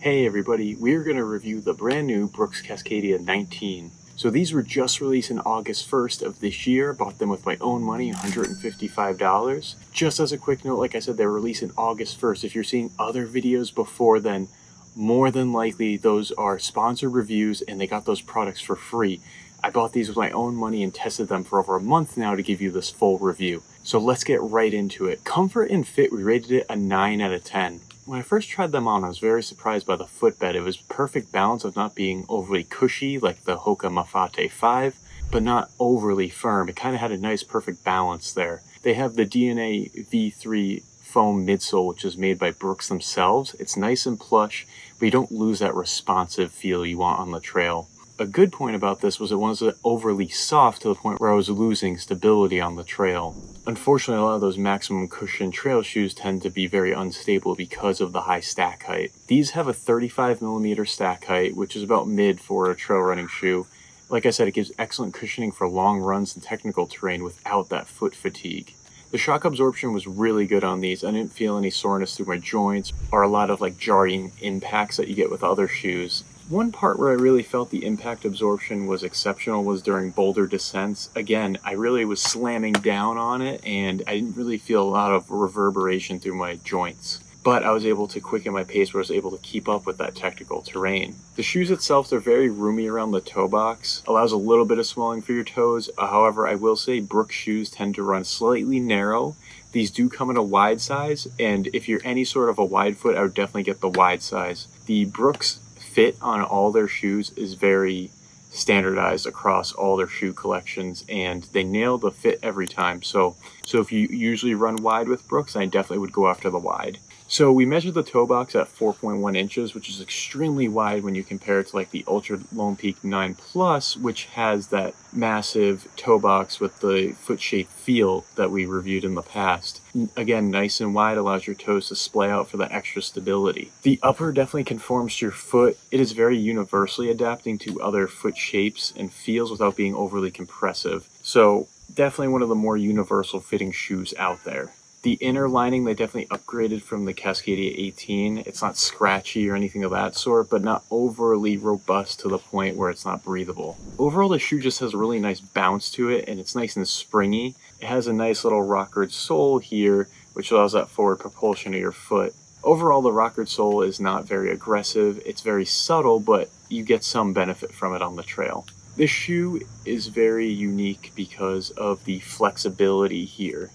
Hey everybody, we're going to review the brand new Brooks Cascadia 19. So these were just released on August 1st of this year. Bought them with my own money, $155. Just as a quick note, like I said, they were released on August 1st. If you're seeing other videos before then, more than likely those are sponsored reviews and they got those products for free. I bought these with my own money and tested them for over a month now to give you this full review. So let's get right into it. Comfort and fit, we rated it a 9 out of 10. When I first tried them on, I was very surprised by the footbed. It was perfect balance of not being overly cushy like the Hoka Mafate 5, but not overly firm. It kind of had a nice perfect balance there. They have the DNA V3 foam midsole, which is made by Brooks themselves. It's nice and plush, but you don't lose that responsive feel you want on the trail. A good point about this was it wasn't overly soft to the point where I was losing stability on the trail. Unfortunately, a lot of those maximum cushion trail shoes tend to be very unstable because of the high stack height. These have a 35mm stack height, which is about mid for a trail running shoe. Like I said, it gives excellent cushioning for long runs and technical terrain without that foot fatigue. The shock absorption was really good on these. I didn't feel any soreness through my joints or a lot of jarring impacts that you get with other shoes. One part where I really felt the impact absorption was exceptional was during boulder descents. Again, I really was slamming down on it and I didn't really feel a lot of reverberation through my joints. But I was able to quicken my pace where I was able to keep up with that technical terrain. The shoes itself, they're very roomy around the toe box. Allows a little bit of swelling for your toes. However, I will say Brooks shoes tend to run slightly narrow. These do come in a wide size, and if you're any sort of a wide foot, I would definitely get the wide size. The Brooks fit on all their shoes is very standardized across all their shoe collections, and they nail the fit every time. So if you usually run wide with Brooks, I definitely would go after the wide. So we measured the toe box at 4.1 inches, which is extremely wide when you compare it to the Ultra Lone Peak 9 Plus, which has that massive toe box with the foot shape feel that we reviewed in the past. Again, nice and wide, allows your toes to splay out for the extra stability. The upper definitely conforms to your foot. It is very universally adapting to other foot shapes and feels without being overly compressive. So definitely one of the more universal fitting shoes out there. The inner lining, they definitely upgraded from the Cascadia 18. It's not scratchy or anything of that sort, but not overly robust to the point where it's not breathable. Overall, the shoe just has a really nice bounce to it, and it's nice and springy. It has a nice little rockered sole here, which allows that forward propulsion of your foot. Overall, the rockered sole is not very aggressive. It's very subtle, but you get some benefit from it on the trail. This shoe is very unique because of the flexibility here.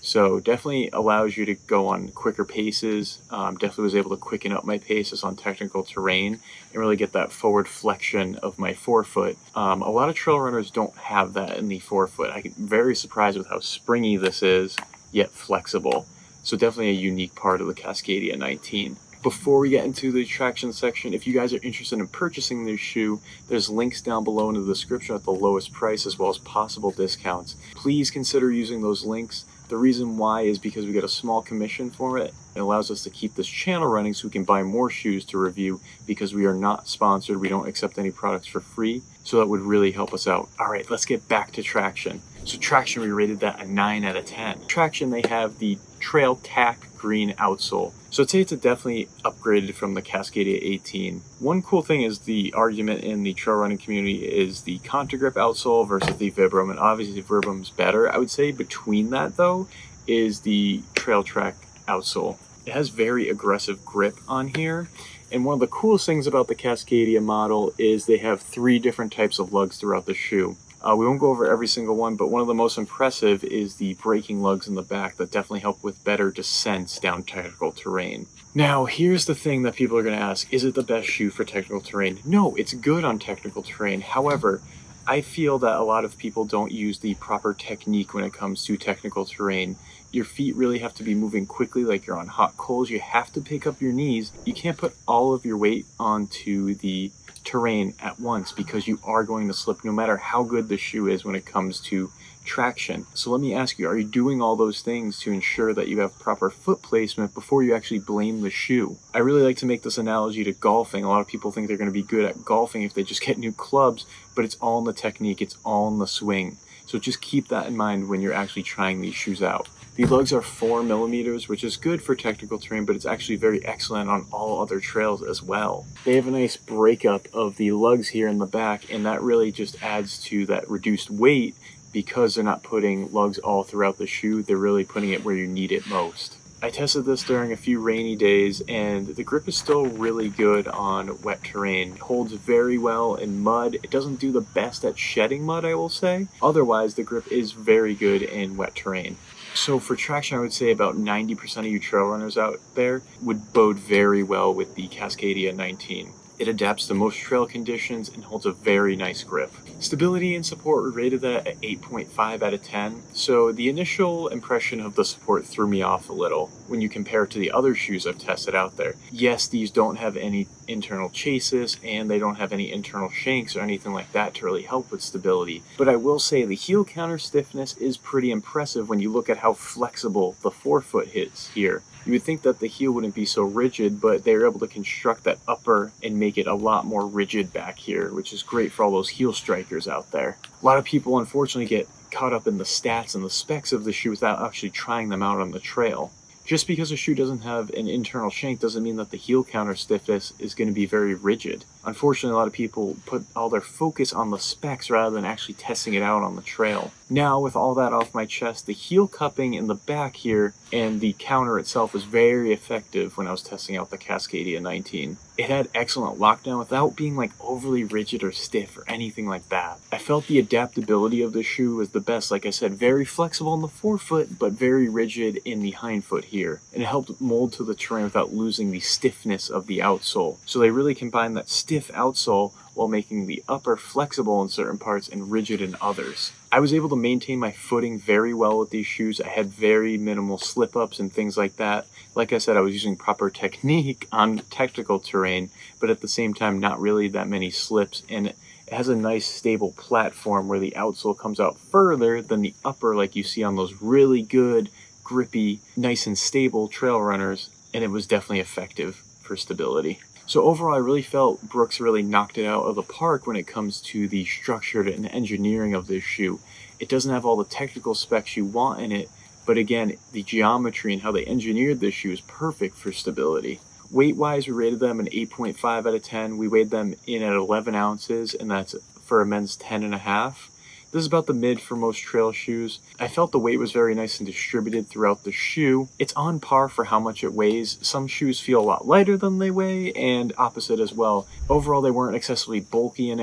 So definitely allows you to go on quicker paces. Definitely was able to quicken up my paces on technical terrain and really get that forward flexion of my forefoot. A lot of trail runners don't have that in the forefoot. I'm very surprised with how springy this is, yet flexible. So definitely a unique part of the Cascadia 19. Before we get into the traction section, if you guys are interested in purchasing this shoe, there's links down below in the description at the lowest price as well as possible discounts. Please consider using those links. The reason why is because we get a small commission for it. It allows us to keep this channel running so we can buy more shoes to review because we are not sponsored. We don't accept any products for free. So that would really help us out. All right, let's get back to traction. So traction, we rated that a 9 out of 10. Traction, they have the Trail Tack green outsole. So I'd say it's definitely upgraded from the Cascadia 18. One cool thing is the argument in the trail running community is the Contagrip outsole versus the Vibram, and obviously Vibrum's better. I would say between that though is the Trail Track outsole. It has very aggressive grip on here, and one of the coolest things about the Cascadia model is they have 3 different types of lugs throughout the shoe. We won't go over every single one, but one of the most impressive is the braking lugs in the back that definitely help with better descents down technical terrain. Now, here's the thing that people are going to ask, is it the best shoe for technical terrain? No, it's good on technical terrain. However, I feel that a lot of people don't use the proper technique when it comes to technical terrain. Your feet really have to be moving quickly like you're on hot coals. You have to pick up your knees. You can't put all of your weight onto the terrain at once because you are going to slip no matter how good the shoe is when it comes to traction. So let me ask you, are you doing all those things to ensure that you have proper foot placement before you actually blame the shoe? I really like to make this analogy to golfing. A lot of people think they're going to be good at golfing if they just get new clubs, but it's all in the technique, it's all in the swing. So just keep that in mind when you're actually trying these shoes out. The lugs are 4 millimeters, which is good for technical terrain, but it's actually very excellent on all other trails as well. They have a nice breakup of the lugs here in the back, and that really just adds to that reduced weight because they're not putting lugs all throughout the shoe. They're really putting it where you need it most. I tested this during a few rainy days, and the grip is still really good on wet terrain. It holds very well in mud. It doesn't do the best at shedding mud, I will say. Otherwise, the grip is very good in wet terrain. So for traction, I would say about 90% of you trail runners out there would bode very well with the Cascadia 19. It adapts to most trail conditions and holds a very nice grip. Stability and support, we rated that at 8.5 out of 10. So the initial impression of the support threw me off a little when you compare it to the other shoes I've tested out there. Yes, these don't have any internal chases and they don't have any internal shanks or anything like that to really help with stability. But I will say the heel counter stiffness is pretty impressive when you look at how flexible the forefoot is here. You would think that the heel wouldn't be so rigid, but they were able to construct that upper and make it a lot more rigid back here, which is great for all those heel strikers out there. A lot of people unfortunately get caught up in the stats and the specs of the shoe without actually trying them out on the trail. Just because a shoe doesn't have an internal shank doesn't mean that the heel counter stiffness is going to be very rigid. Unfortunately, a lot of people put all their focus on the specs rather than actually testing it out on the trail. Now, with all that off my chest, the heel cupping in the back here and the counter itself was very effective when I was testing out the Cascadia 19. It had excellent lockdown without being like overly rigid or stiff or anything like that. I felt the adaptability of the shoe was the best. Like I said, very flexible in the forefoot, but very rigid in the hindfoot here. And it helped mold to the terrain without losing the stiffness of the outsole. So they really combined that stiff outsole while making the upper flexible in certain parts and rigid in others. I was able to maintain my footing very well with these shoes. I had very minimal slip-ups and things like that. Like I said, I was using proper technique on technical terrain, but at the same time, not really that many slips. And it has a nice stable platform where the outsole comes out further than the upper like you see on those really good, grippy, nice and stable trail runners. And it was definitely effective for stability. So overall, I really felt Brooks really knocked it out of the park when it comes to the structure and engineering of this shoe. It doesn't have all the technical specs you want in it, but again, the geometry and how they engineered this shoe is perfect for stability. Weight-wise, we rated them an 8.5 out of 10. We weighed them in at 11 ounces, and that's for a men's 10.5. This is about the mid for most trail shoes. I felt the weight was very nice and distributed throughout the shoe. It's on par for how much it weighs. Some shoes feel a lot lighter than they weigh, and opposite as well. Overall, they weren't excessively bulky in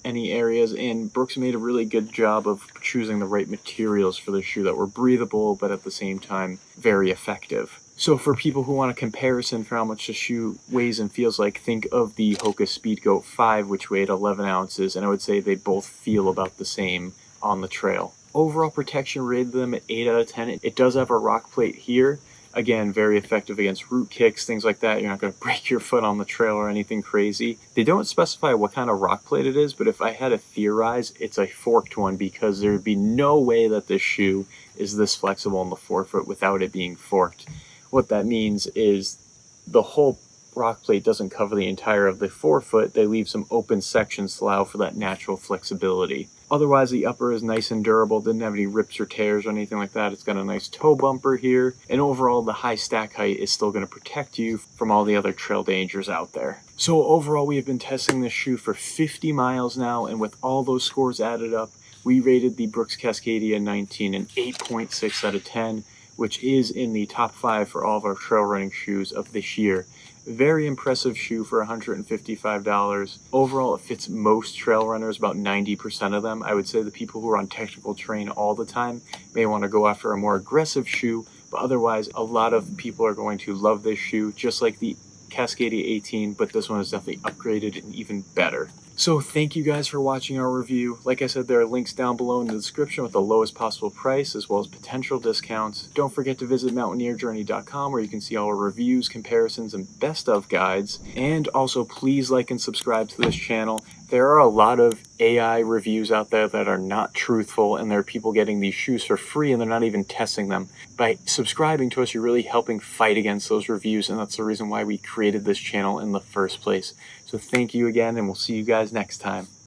any areas, and Brooks made a really good job of choosing the right materials for the shoe that were breathable, but at the same time, very effective. So for people who want a comparison for how much the shoe weighs and feels like, think of the Hoka Speedgoat 5, which weighed 11 ounces, and I would say they both feel about the same on the trail. Overall protection, rated them at 8 out of 10. It does have a rock plate here. Again, very effective against root kicks, things like that. You're not going to break your foot on the trail or anything crazy. They don't specify what kind of rock plate it is, but if I had to theorize, it's a forked one because there would be no way that this shoe is this flexible in the forefoot without it being forked. What that means is the whole rock plate doesn't cover the entire of the forefoot. They leave some open sections to allow for that natural flexibility. Otherwise, the upper is nice and durable, didn't have any rips or tears or anything like that. It's got a nice toe bumper here, and overall, the high stack height is still going to protect you from all the other trail dangers out there. So overall, we have been testing this shoe for 50 miles now, and with all those scores added up, we rated the Brooks Cascadia 19 an 8.6 out of 10, which is in the top 5 for all of our trail running shoes of this year. Very impressive shoe for $155. Overall, it fits most trail runners, about 90% of them. I would say the people who are on technical terrain all the time may want to go after a more aggressive shoe, but otherwise, a lot of people are going to love this shoe, just like the Cascadia 18, but this one is definitely upgraded and even better. So thank you guys for watching our review. Like I said, there are links down below in the description with the lowest possible price as well as potential discounts. Don't forget to visit mountaineerjourney.com where you can see all our reviews, comparisons, and best of guides. And also please like and subscribe to this channel. There are a lot of AI reviews out there that are not truthful, and there are people getting these shoes for free and they're not even testing them. By subscribing to us, you're really helping fight against those reviews, and that's the reason why we created this channel in the first place. So thank you again, and we'll see you guys next time.